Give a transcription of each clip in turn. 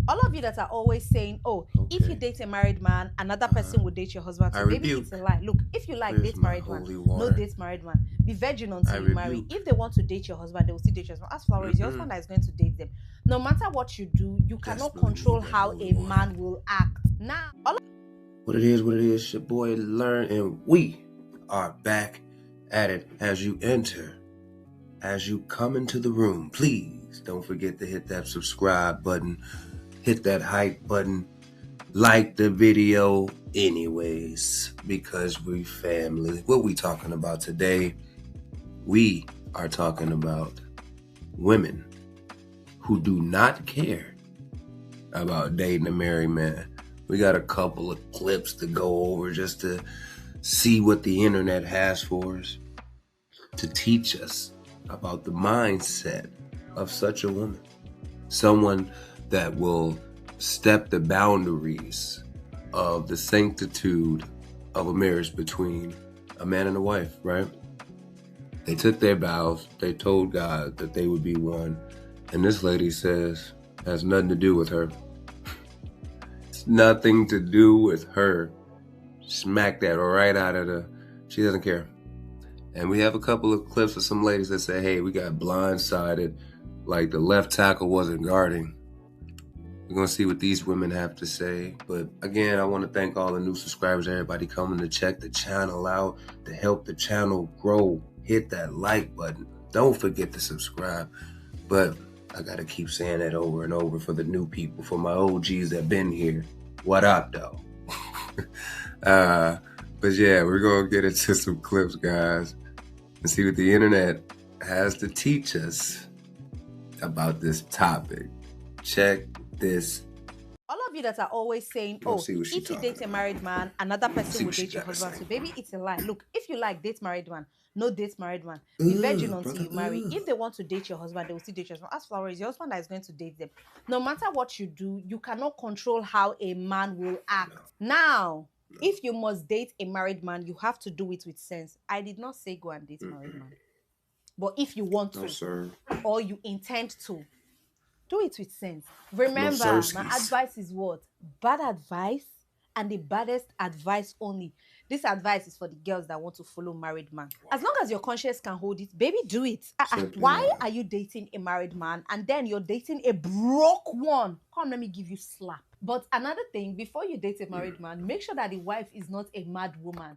All of you that are always saying, oh, if you date a married man, another person will date your husband. So maybe it's a lie. Look, if you like date married man, no date married man. Be virgin until you marry. If they want to date your husband, they will still date your husband. As Flower is your husband that is going to date them. No matter what you do, you cannot control how a man will act. Now, what it is, your boy Learn, and we are back at it. As you come into the room, please don't forget to hit that subscribe button, hit that hype button, like the video anyways, because we family. What we talking about today? We are talking about women who do not care about dating a married man. We got a couple of clips to go over just to see what the internet has for us, to teach us about the mindset of such a woman. Someone that will step the boundaries of the sanctitude of a marriage between a man and a wife, right? They took their vows. They told God that they would be one. And this lady says, has nothing to do with her. It's nothing to do with her. Smack that right out of she doesn't care. And we have a couple of clips of some ladies that say, hey, we got blindsided, like the left tackle wasn't guarding. We're going to see what these women have to say. But again, I want to thank all the new subscribers, everybody coming to check the channel out, to help the channel grow. Hit that like button. Don't forget to subscribe. But I got to keep saying that over and over for the new people, for my OGs that been here. What up, though? But yeah, we're going to get into some clips, guys, and see what the internet has to teach us about this topic. Check this. All of you that are always saying, oh, if you date a married man, another person will date your husband. So baby, it's a lie. Look, if you like date married man, no date married man. Be virgin until you marry. If they want to date your husband, they will still date your husband. As Flower is your husband that is going to date them. No matter what you do, you cannot control how a man will act. Now, if you must date a married man, you have to do it with sense. I did not say go and date a married man. But if you want to, or you intend to, do it with sense. Remember, my advice is what? Bad advice and the baddest advice only. This advice is for the girls that want to follow married man. As long as your conscience can hold it, baby, do it. Why are you dating a married man and then you're dating a broke one? Come, let me give you slap. But another thing, before you date a married man, make sure that the wife is not a mad woman.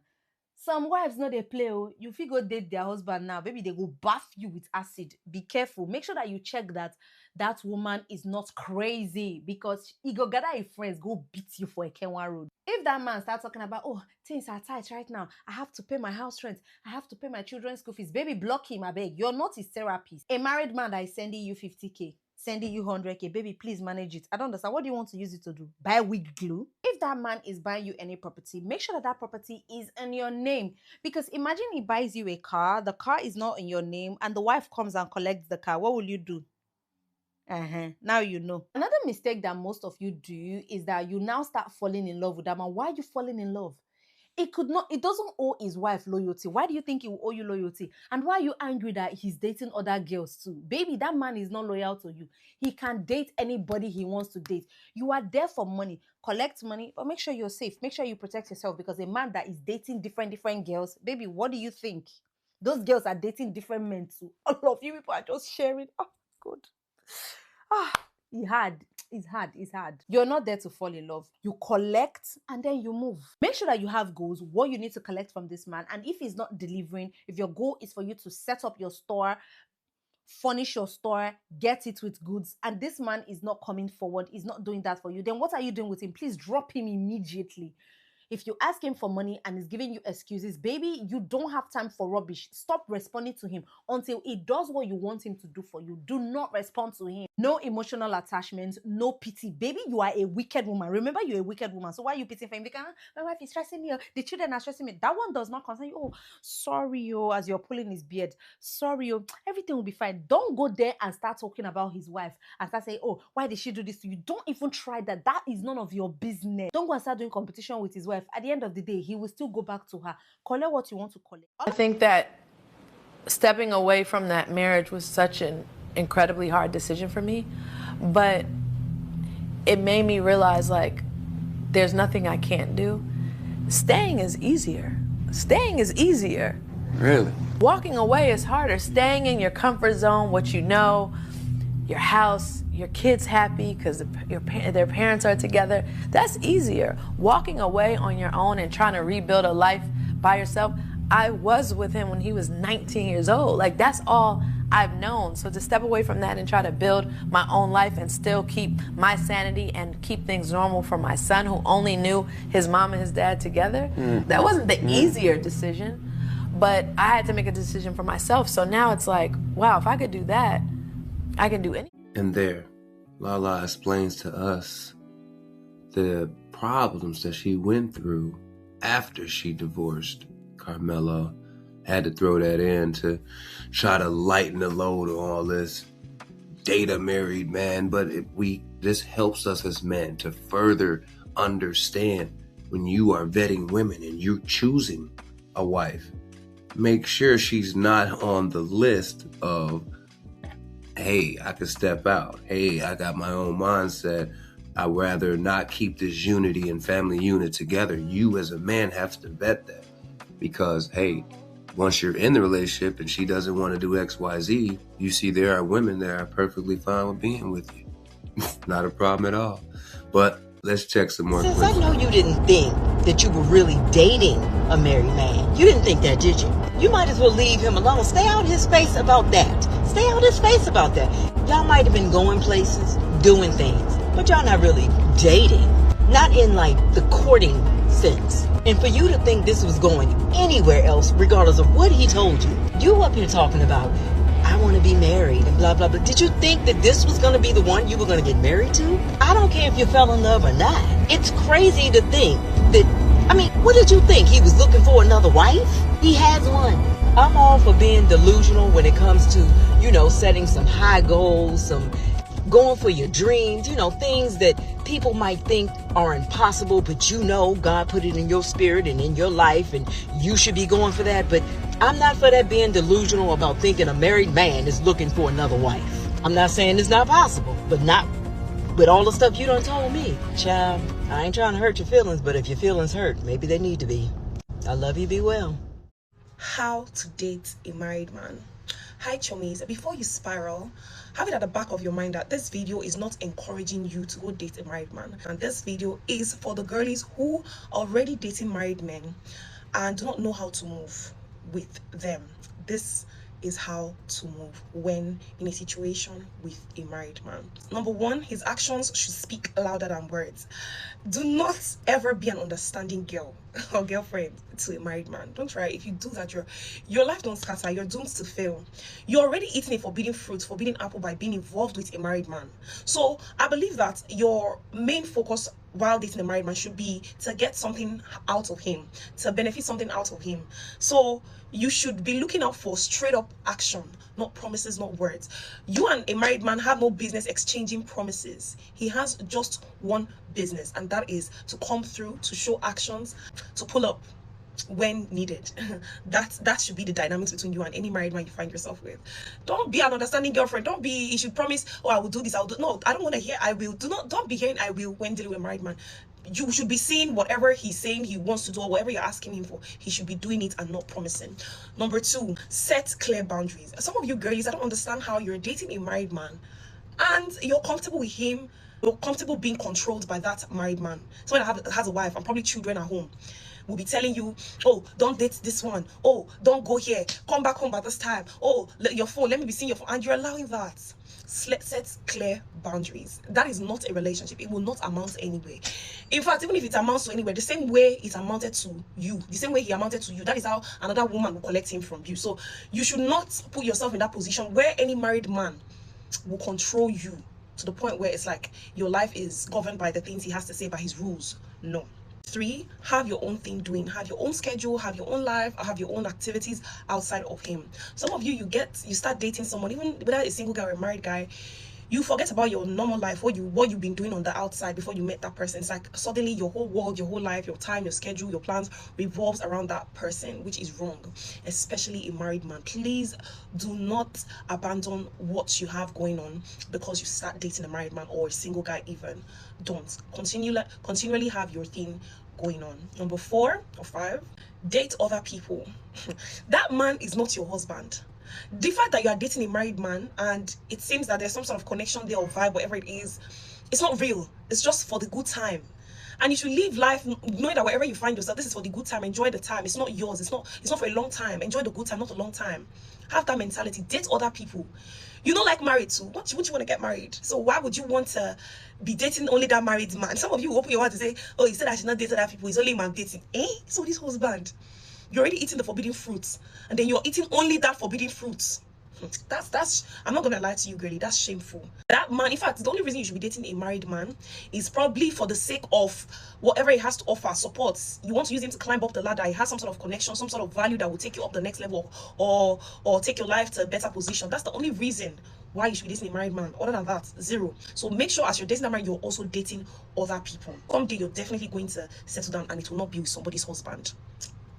Some wives know they play. Oh, you feel go date their husband now, baby, they go bath you with acid. Be careful. Make sure that you check that that woman is not crazy, because he go gather his friends, go beat you for a Kenwa road. If that man starts talking about, oh, things are tight right now, I have to pay my house rent, I have to pay my children's school fees, baby, block him, I beg. You're not his therapist. A married man that is sending you 50K, sending you 100K, baby, please manage it. I don't understand. What do you want to use it to do? Buy wig glue? If that man is buying you any property, make sure that that property is in your name. Because imagine he buys you a car, the car is not in your name, and the wife comes and collects the car. What will you do? Now you know. Another mistake that most of you do is that you now start falling in love with that man. Why are you falling in love? It doesn't owe his wife loyalty. Why do you think he will owe you loyalty? And why are you angry that he's dating other girls too? Baby, that man is not loyal to you. He can date anybody he wants to date. You are there for money. Collect money, but make sure you're safe. Make sure you protect yourself, because a man that is dating different girls, baby, what do you think? Those girls are dating different men too. All of you people are just sharing. Oh, good. It's hard. You're not there to fall in love. You collect and then you move. Make sure that you have goals, what you need to collect from this man. And if he's not delivering, if your goal is for you to set up your store, furnish your store, get it with goods, and this man is not coming forward, is not doing that for you, then what are you doing with him? Please drop him immediately. If you ask him for money and he's giving you excuses, baby, you don't have time for rubbish. Stop responding to him until he does what you want him to do for you. Do not respond to him. No emotional attachment, no pity. Baby, you are a wicked woman. Remember, you're a wicked woman. So why are you pitying for him? Because my wife is stressing me. The children are stressing me. That one does not concern you. Oh, sorry, as you're pulling his beard. Sorry, everything will be fine. Don't go there and start talking about his wife and start saying, oh, why did she do this to you? Don't even try that. That is none of your business. Don't go and start doing competition with his wife. At the end of the day, he will still go back to her. Collect what you want to collect. I think that stepping away from that marriage was such an incredibly hard decision for me. But it made me realize, like, there's nothing I can't do. Staying is easier. Staying is easier. Really? Walking away is harder. Staying in your comfort zone, what you know, your house, your kids happy because their parents are together, that's easier. Walking away on your own and trying to rebuild a life by yourself, I was with him when he was 19 years old. Like, that's all I've known. So to step away from that and try to build my own life and still keep my sanity and keep things normal for my son who only knew his mom and his dad together, that wasn't the easier decision. But I had to make a decision for myself. So now it's like, wow, if I could do that, I can do anything. And there, Lala explains to us the problems that she went through after she divorced Carmelo. Had to throw that in to try to lighten the load on all this. Date a married man, but this helps us as men to further understand when you are vetting women and you're choosing a wife. Make sure she's not on the list of, hey, I can step out. Hey, I got my own mindset. I'd rather not keep this unity and family unit together. You as a man have to vet that because, hey, once you're in the relationship and she doesn't want to do X, Y, Z, you see there are women that are perfectly fine with being with you. Not a problem at all. But let's check some more. Since I know you didn't think that you were really dating a married man, you didn't think that, did you? You might as well leave him alone. Stay out his face about that. Stay out his face about that. Y'all might have been going places, doing things, but y'all not really dating. Not in like the courting sense. And for you to think this was going anywhere else, regardless of what he told you, you up here talking about, I want to be married and blah, blah, blah. Did you think that this was going to be the one you were going to get married to? I don't care if you fell in love or not. It's crazy to think that, I mean, what did you think? He was looking for another wife? He has one. I'm all for being delusional when it comes to, setting some high goals, some going for your dreams, things that people might think are impossible, but God put it in your spirit and in your life and you should be going for that. But I'm not for that being delusional about thinking a married man is looking for another wife. I'm not saying it's not possible, but not with all the stuff you done told me. Child, I ain't trying to hurt your feelings, but if your feelings hurt, maybe they need to be. I love you, be well. How to date a married man. Hi chummies, before you spiral, have it at the back of your mind that this video is not encouraging you to go date a married man, and this video is for the girlies who are already dating married men and do not know how to move with them. This is how to move when in a situation with a married man. Number one, his actions should speak louder than words. Do not ever be an understanding girl or girlfriend to a married man. Don't try. If you do that, your life don't scatter. You're doomed to fail. You're already eating a forbidden fruit, forbidden apple by being involved with a married man. So I believe that your main focus while dating a married man should be to get something out of him, to benefit something out of him. So you should be looking out for straight up action, not promises, not words. You and a married man have no business exchanging promises. He has just one business, and that is to come through, to show actions, to pull up when needed. That should be the dynamics between you and any married man you find yourself with. Don't be an understanding girlfriend. Don't be, you should promise, oh, I will do this, I'll do. No, I don't want to hear I will. Don't be hearing I will when dealing with a married man. You should be seeing whatever he's saying he wants to do, or whatever you're asking him for, he should be doing it and not promising. Number two, set clear boundaries. Some of you girlies, I don't understand how you're dating a married man and you're comfortable with him, you're comfortable being controlled by that married man. Someone that has a wife and probably children at home will be telling you, oh, don't date this one, oh, don't go here, come back home by this time, oh, your phone, let me be seeing your phone, and you're allowing that. Set clear boundaries. That is not a relationship. It will not amount anywhere. In fact, even if it amounts to anywhere, the same way it amounted to you, the same way he amounted to you, that is how another woman will collect him from you. So you should not put yourself in that position where any married man will control you to the point where it's like your life is governed by the things he has to say, by his rules. No. 3, have your own thing doing, have your own schedule, have your own life, have your own activities outside of him. Some of you, you start dating someone, even whether a single guy or a married guy, You forget about your normal life, what you've been doing on the outside before you met that person. It's like suddenly your whole world, your whole life, your time, your schedule, your plans revolves around that person, which is wrong, especially a married man. Please do not abandon what you have going on because you start dating a married man or a single guy even. Don't. Continually have your thing going on. Number 4 or 5, date other people. That man is not your husband. The fact that you are dating a married man and it seems that there's some sort of connection there or vibe, whatever it is, it's not real. It's just for the good time. And you should live life knowing that wherever you find yourself, this is for the good time. Enjoy the time. It's not yours. It's not for a long time. Enjoy the good time, not a long time. Have that mentality. Date other people. You don't like married too. Wouldn't you want to get married? So why would you want to be dating only that married man? Some of you open your mouth to say, oh, he said I should not date other people. It's only him I'm dating. So this husband, you're already eating the forbidden fruits, and then you're eating only that forbidden fruits. That's I'm not gonna lie to you, girlie, that's shameful. That man, in fact, the only reason you should be dating a married man is probably for the sake of whatever he has to offer, support. You want to use him to climb up the ladder. He has some sort of connection, some sort of value that will take you up the next level, or take your life to a better position. That's the only reason why you should be dating a married man. Other than that, zero. So make sure as you're dating a man, you're also dating other people. Someday you're definitely going to settle down and it will not be with somebody's husband.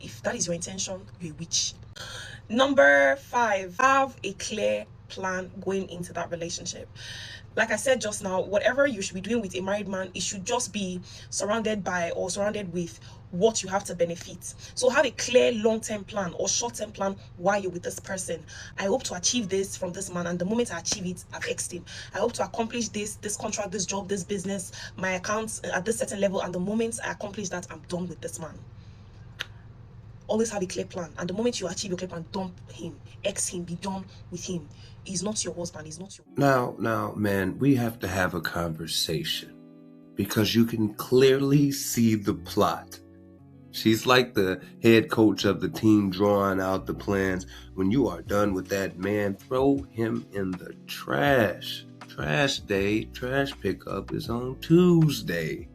If that is your intention, you're a witch. Number 5, have a clear plan going into that relationship. Like I said just now, whatever you should be doing with a married man, it should just be surrounded with what you have to benefit. So have a clear long-term plan or short-term plan while you're with this person. I hope to achieve this from this man, and the moment I achieve it, I've X'd him. I hope to accomplish this contract, this job, this business, my accounts at this certain level, and the moment I accomplish that, I'm done with this man. Always have a clear plan, and the moment you achieve your clear plan, dump him, X him, be done with him. He's not your husband. He's not your... Now, man, we have to have a conversation because you can clearly see the plot. She's like the head coach of the team drawing out the plans. When you are done with that man, throw him in the trash. Trash day, trash pickup is on Tuesday.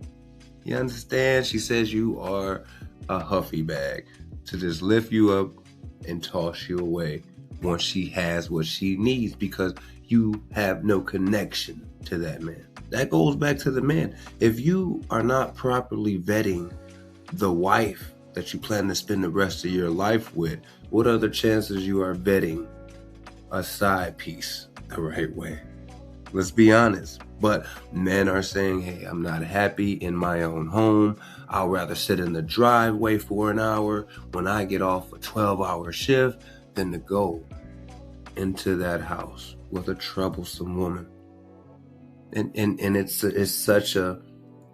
You understand? She says you are a huffy bag to just lift you up and toss you away once she has what she needs because you have no connection to that man. That goes back to the man. If you are not properly vetting the wife that you plan to spend the rest of your life with, what other chances you are vetting a side piece the right way? Let's be honest. But men are saying, hey, I'm not happy in my own home. I'll rather sit in the driveway for an hour when I get off a 12-hour shift than to go into that house with a troublesome woman. And it's such a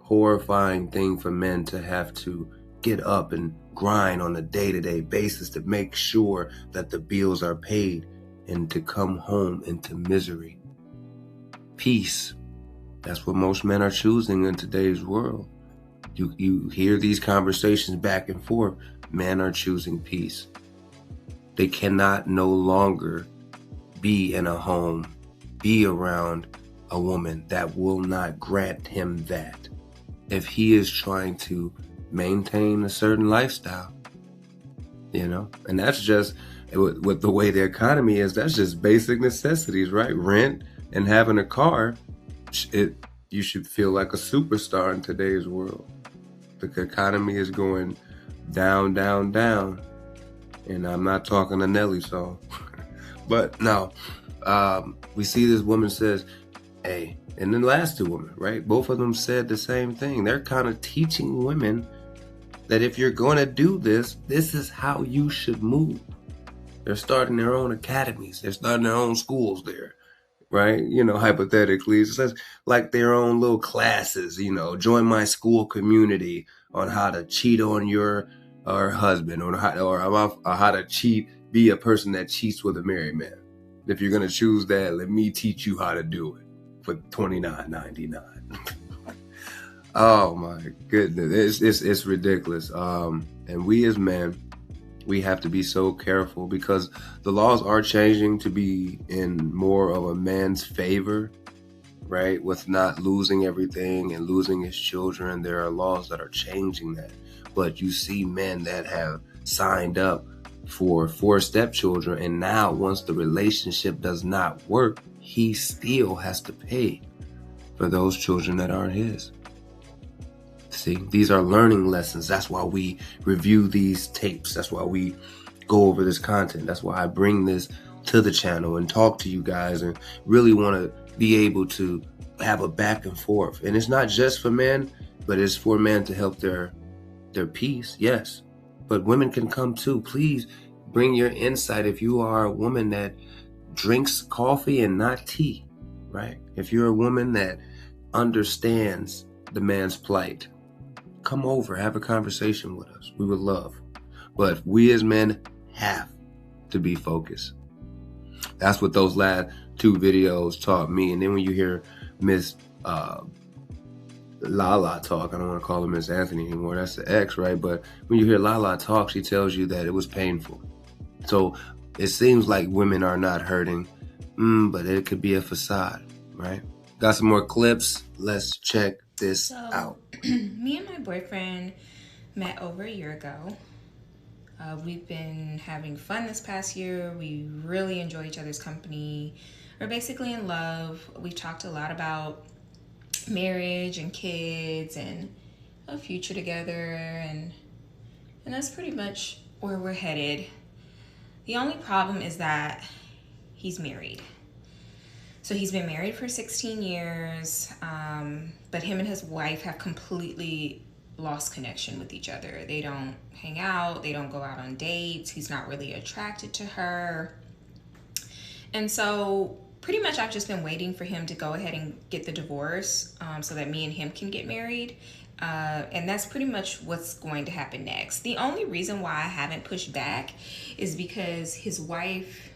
horrifying thing for men to have to get up and grind on a day-to-day basis to make sure that the bills are paid and to come home into misery. Peace. That's what most men are choosing in today's world. You hear these conversations back and forth. Men are choosing peace. They cannot no longer be in a home, be around a woman that will not grant him that. If he is trying to maintain a certain lifestyle, and that's just with the way the economy is, that's just basic necessities, right? Rent and having a car, you should feel like a superstar in today's world. The economy is going down, down, down. And I'm not talking a Nelly song. But no, we see this woman says, hey, and then the last two women, right? Both of them said the same thing. They're kind of teaching women that if you're going to do this, this is how you should move. They're starting their own academies. They're starting their own schools there. Right? Hypothetically, it's just like their own little classes, join my school community on how to cheat on your husband or how to cheat, be a person that cheats with a married man. If you're going to choose that, let me teach you how to do it for $29.99. Oh my goodness. It's ridiculous. And we as men, we have to be so careful because the laws are changing to be in more of a man's favor, right? With not losing everything and losing his children. There are laws that are changing that. But you see men that have signed up for 4 stepchildren, and now once the relationship does not work, he still has to pay for those children that aren't his. See, these are learning lessons. That's why we review these tapes. That's why we go over this content. That's why I bring this to the channel and talk to you guys and really want to be able to have a back and forth. And it's not just for men, but it's for men to help their peace, yes. But women can come too. Please bring your insight if you are a woman that drinks coffee and not tea, right? If you're a woman that understands the man's plight, come over, have a conversation with us. We would love. But we as men have to be focused. That's what those last 2 videos taught me. And then when you hear Miss Lala talk, I don't want to call her Miss Anthony anymore, that's the ex, right? But when you hear Lala talk, she tells you that it was painful. So it seems like women are not hurting, but it could be a facade, right? Got some more clips. Let's check this out. Me and my boyfriend met over a year ago. We've been having fun this past year. We really enjoy each other's company. We're basically in love. We've talked a lot about marriage and kids and a future together, and that's pretty much where we're headed. The only problem is that he's married. So he's been married for 16 years, but him and his wife have completely lost connection with each other. They don't hang out, they don't go out on dates, he's not really attracted to her. And so pretty much I've just been waiting for him to go ahead and get the divorce so that me and him can get married. And that's pretty much what's going to happen next. The only reason why I haven't pushed back is because his wife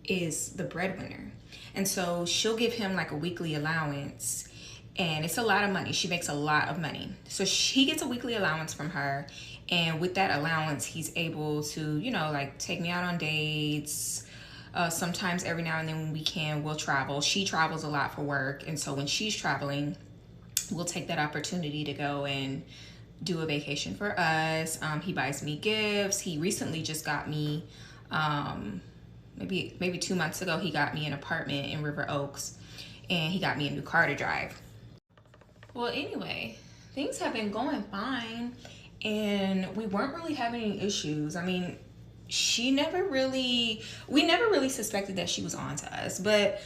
is the breadwinner. And so she'll give him like a weekly allowance, and it's a lot of money. She makes a lot of money. So he gets a weekly allowance from her. And with that allowance, he's able to, you know, like take me out on dates. Sometimes every now and then when we can, we'll travel. She travels a lot for work. And so when she's traveling, we'll take that opportunity to go and do a vacation for us. He buys me gifts. He recently just got me, maybe 2 months ago, he got me an apartment in River Oaks, and he got me a new car to drive. Well, anyway, things have been going fine, and we weren't really having any issues. I mean, we never really suspected that she was on to us, but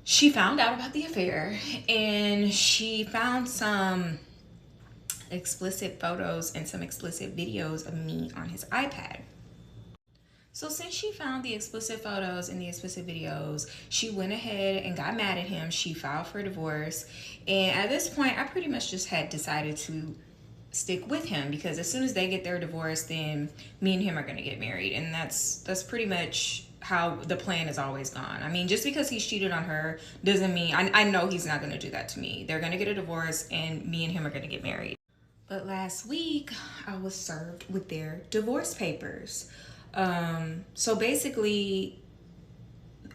she found out about the affair, and she found some explicit photos and some explicit videos of me on his iPad. So since she found the explicit photos and the explicit videos, she went ahead and got mad at him. She filed for divorce. And at this point, I pretty much just had decided to stick with him, because as soon as they get their divorce, then me and him are going to get married. And that's pretty much how the plan has always gone. I mean, just because he's cheated on her doesn't mean, I know he's not going to do that to me. They're going to get a divorce, and me and him are going to get married. But last week, I was served with their divorce papers. So basically,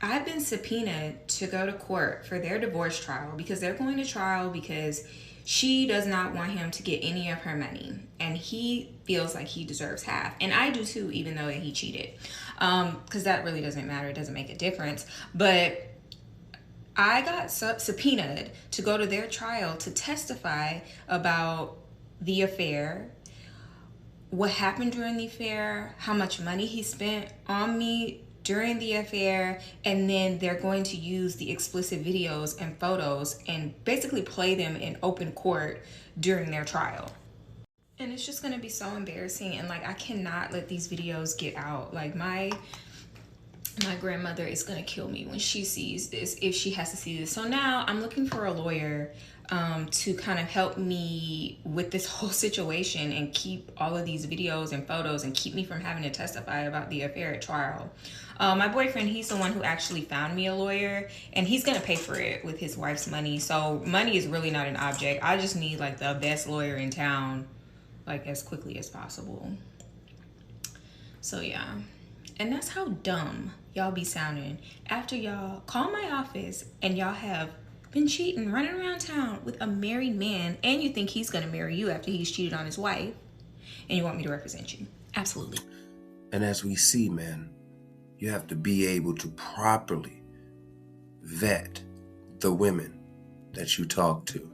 I've been subpoenaed to go to court for their divorce trial, because they're going to trial because she does not want him to get any of her money, and he feels like he deserves half. And I do too, even though he cheated, because that really doesn't matter. It doesn't make a difference. But I got subpoenaed to go to their trial to testify about the affair, what happened during the affair, how much money he spent on me during the affair, and then they're going to use the explicit videos and photos and basically play them in open court during their trial. And it's just going to be so embarrassing, and like, I cannot let these videos get out. Like, my grandmother is going to kill me when she sees this, if she has to see this. So now I'm looking for a lawyer to kind of help me with this whole situation and keep all of these videos and photos and keep me from having to testify about the affair at trial. My boyfriend, he's the one who actually found me a lawyer, and he's gonna pay for it with his wife's money. So money is really not an object. I just need like the best lawyer in town, like as quickly as possible. So yeah, and that's how dumb y'all be sounding after y'all call my office and y'all have been cheating, running around town with a married man, and you think he's gonna marry you after he's cheated on his wife, and you want me to represent you. Absolutely. And as we see, man, you have to be able to properly vet the women that you talk to.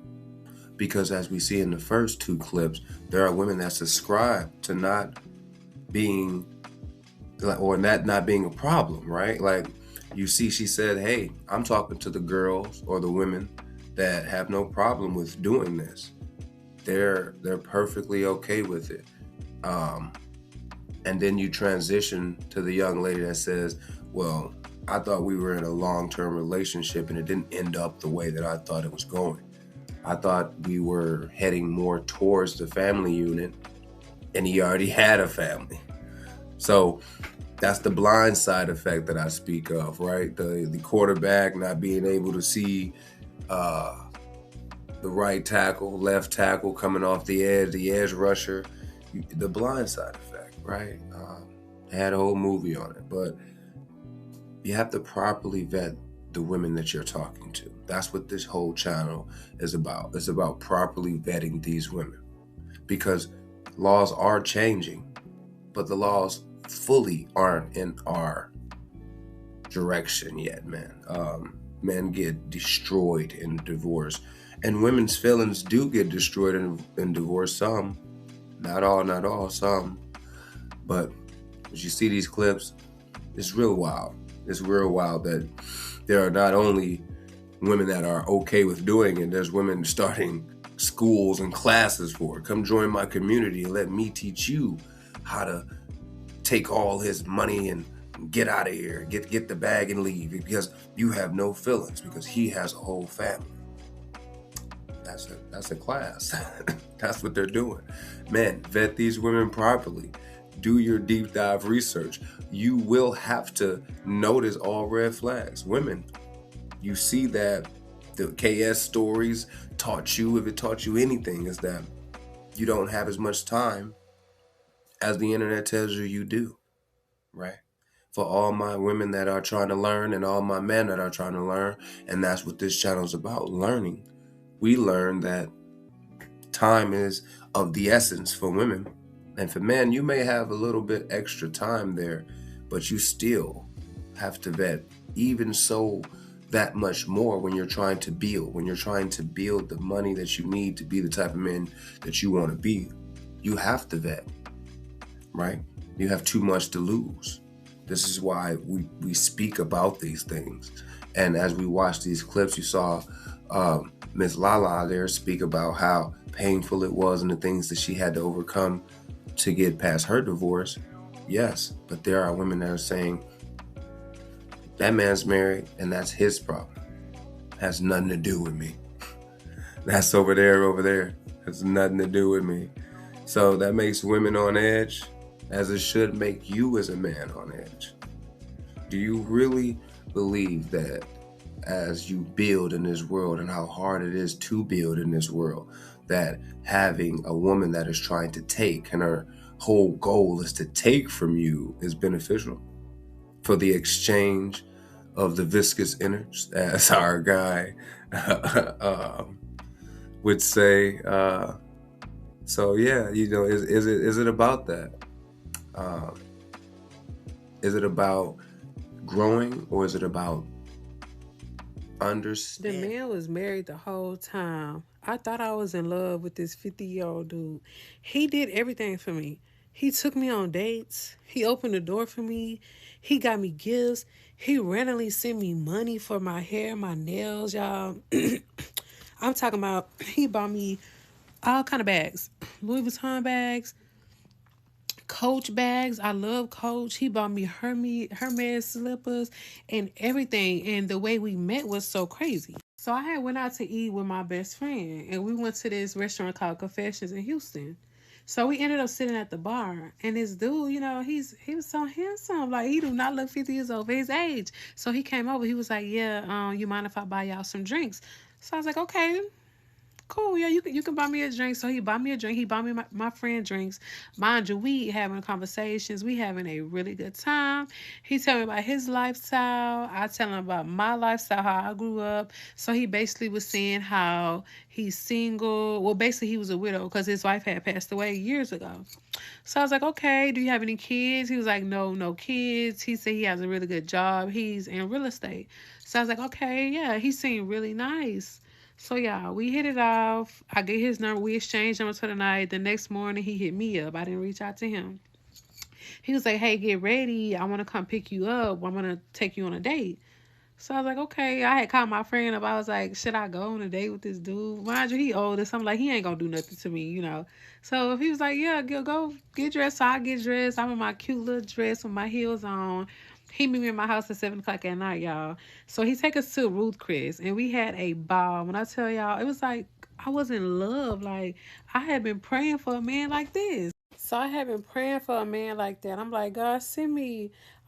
Because as we see in the first two clips, there are women that subscribe to not being, or that not being a problem, right? Like you see, she said, hey, I'm talking to the girls or the women that have no problem with doing this. They're perfectly okay with it. And then you transition to the young lady that says, well, I thought we were in a long-term relationship and it didn't end up the way that I thought it was going. I thought we were heading more towards the family unit and he already had a family. So that's the blind side effect that I speak of, right? The quarterback not being able to see the right tackle, left tackle coming off the edge rusher, the blind side effect, right? They had a whole movie on it, but you have to properly vet the women that you're talking to. That's what this whole channel is about. It's about properly vetting these women, because laws are changing, but the laws fully aren't in our direction yet, man. Men get destroyed in divorce, and women's feelings do get destroyed in divorce. Some, not all, some. But as you see these clips, it's real wild. It's real wild that there are not only women that are okay with doing it, there's women starting schools and classes for it. Come join my community and let me teach you how to take all his money and get out of here, get the bag and leave, because you have no feelings, because he has a whole family. That's a class. That's what they're doing. Men, vet these women properly. Do your deep dive research. You will have to notice all red flags. Women, you see that the KS stories taught you, if it taught you anything, is that you don't have as much time as the internet tells you you do, right? For all my women that are trying to learn and all my men that are trying to learn, and that's what this channel is about, learning. We learn that time is of the essence for women. And for men, you may have a little bit extra time there, but you still have to vet, even so that much more when you're trying to build, the money that you need to be the type of man that you want to be. You have to vet, right? You have too much to lose. This is why we speak about these things. And as we watch these clips, you saw Miss Lala there speak about how painful it was and the things that she had to overcome to get past her divorce. Yes, but there are women that are saying that man's married and that's his problem. Has nothing to do with me. That's over there. Has nothing to do with me. So that makes women on edge, as it should make you as a man on edge. Do you really believe that as you build in this world, and how hard it is to build in this world, that having a woman that is trying to take, and her whole goal is to take from you, is beneficial for the exchange of the viscous innards, as our guy would say? So yeah, is it about that? Is it about growing, or is it about understanding? The man was married the whole time. I thought I was in love with this 50-year-old dude. He did everything for me. He took me on dates. He opened the door for me. He got me gifts. He randomly sent me money for my hair, my nails, y'all. I'm talking about, he bought me all kind of bags. Louis Vuitton bags, Coach bags. I love Coach. He bought me Hermes slippers and everything. And the way we met was so crazy. So I had went out to eat with my best friend, and we went to this restaurant called Confessions in Houston. So we ended up sitting at the bar, and this dude, he was so handsome. Like, he do not look 50 years old for his age. So he came over. He was like, yeah, you mind if I buy y'all some drinks? So I was like, okay. cool. Yeah, you can buy me a drink. So he bought me a drink. He bought me my friend drinks. Mind you, we having conversations. We having a really good time. He tell me about his lifestyle. I tell him about my lifestyle, how I grew up. So he basically was saying how he's single. Well, basically he was a widow because his wife had passed away years ago. So I was like, okay, do you have any kids? He was like, no kids. He said he has a really good job. He's in real estate. So I was like, okay, yeah, he seemed really nice. So, yeah, we hit it off. I get his number. We exchanged numbers for the night. The next morning, he hit me up. I didn't reach out to him. He was like, hey, get ready. I want to come pick you up. I'm going to take you on a date. So I was like, okay. I had called my friend up. I was like, should I go on a date with this dude? Mind you, he older. So I'm like, he ain't going to do nothing to me, you know. So if he was like, yeah, go get dressed. So I get dressed. I'm in my cute little dress with my heels on. He meet me in my house at 7 o'clock at night, y'all. So he take us to Ruth Chris, and we had a ball. When I tell y'all, it was like I was in love. Like, I had been praying for a man like this. So I had been praying for a man like that. I'm like, God,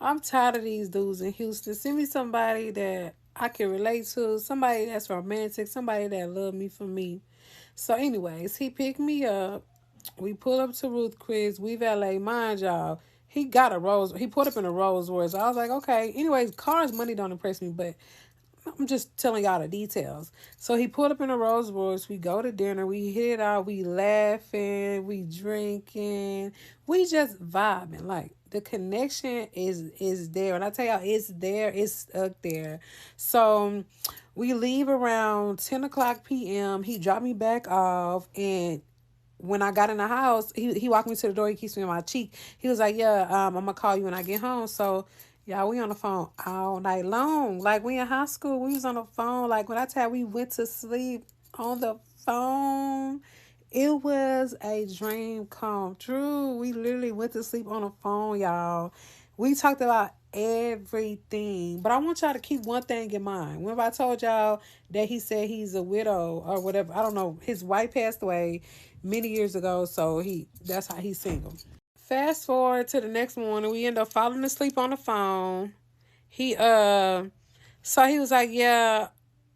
I'm tired of these dudes in Houston. Send me somebody that I can relate to, somebody that's romantic, somebody that love me for me. So anyways, he picked me up. We pull up to Ruth Chris. We valet, mind y'all. He put up in a Rolls Royce. I was like, okay. Anyways, cars, money don't impress me, but I'm just telling y'all the details. So he pulled up in a Rolls Royce. We go to dinner. We hit it out. We laughing. We drinking. We just vibing. Like, the connection is there. And I tell y'all, it's there. It's stuck there. So we leave around 10 o'clock p.m. He dropped me back off, and when I got in the house, he walked me to the door. He kissed me on my cheek. He was like, yeah, I'm going to call you when I get home. So, y'all, we on the phone all night long. Like, we in high school. We was on the phone. Like, when I tell you we went to sleep on the phone, it was a dream come true. We literally went to sleep on the phone, y'all. We talked about everything. But I want y'all to keep one thing in mind. Remember I told y'all that he said he's a widow or whatever. I don't know. His wife passed away many years ago, so that's how he's single. Fast forward to the next morning, we end up falling asleep on the phone. So he was like, yeah,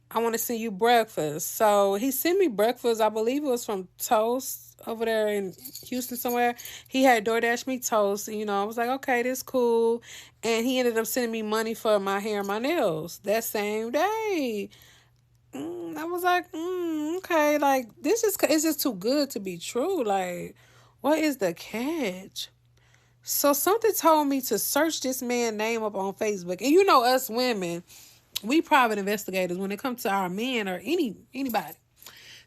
I want to send you breakfast. So he sent me breakfast. I believe it was from Toast over there in Houston somewhere. He had DoorDash me toast. And, I was like, okay, this cool. And he ended up sending me money for my hair and my nails that same day. I was like, okay, like, it's just too good to be true. Like, what is the catch? So something told me to search this man's name up on Facebook. And us women, we private investigators when it comes to our men or anybody.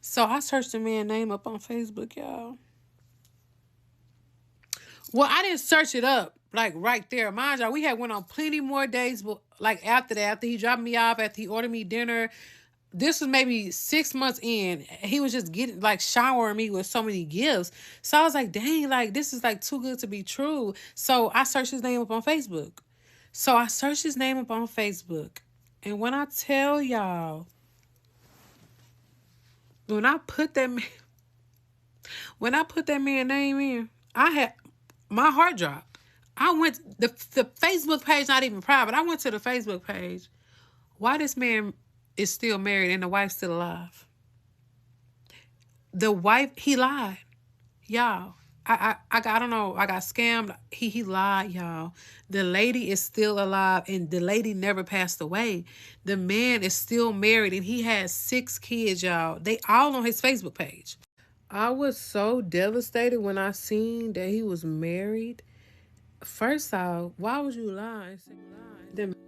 So I searched the man's name up on Facebook, y'all. Well, I didn't search it up, like, right there. Mind y'all, we had went on plenty more dates, but, like, after that, after he dropped me off, after he ordered me dinner. This was maybe 6 months in. He was just showering me with so many gifts. So I was like, dang, like, this is, like, too good to be true. So I searched his name up on Facebook. And when I tell y'all, when I put that man's name in, I had my heart dropped. I went the Facebook page, not even private. I went to the Facebook page. Why this man is still married and the wife's still alive? The wife, he lied, y'all. I don't know. I got scammed. He lied, y'all. The lady is still alive, and the lady never passed away. The man is still married, and he has 6 kids, y'all. They all on his Facebook page. I was so devastated when I seen that he was married. First off, why would you lie?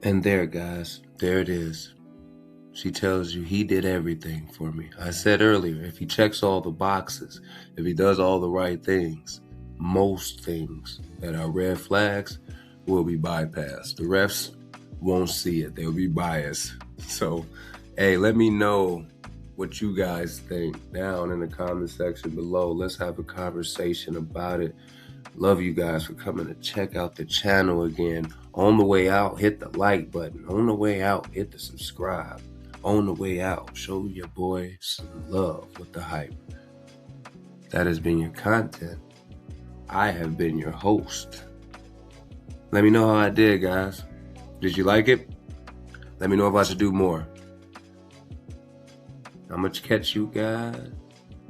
And there, guys, there it is. She tells you he did everything for me. I said earlier, if he checks all the boxes, if he does all the right things, most things that are red flags will be bypassed. The refs won't see it. They'll be biased. So, hey, let me know what you guys think down in the comment section below. Let's have a conversation about it. Love you guys for coming to check out the channel again. On the way out, hit the like button. On the way out, hit the subscribe. On the way out, show your boy some love with the hype. That has been your content. I have been your host. Let me know how I did, guys. Did you like it? Let me know if I should do more. I'm going to catch you guys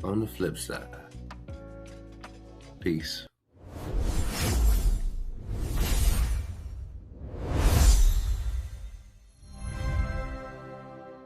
on the flip side. Peace.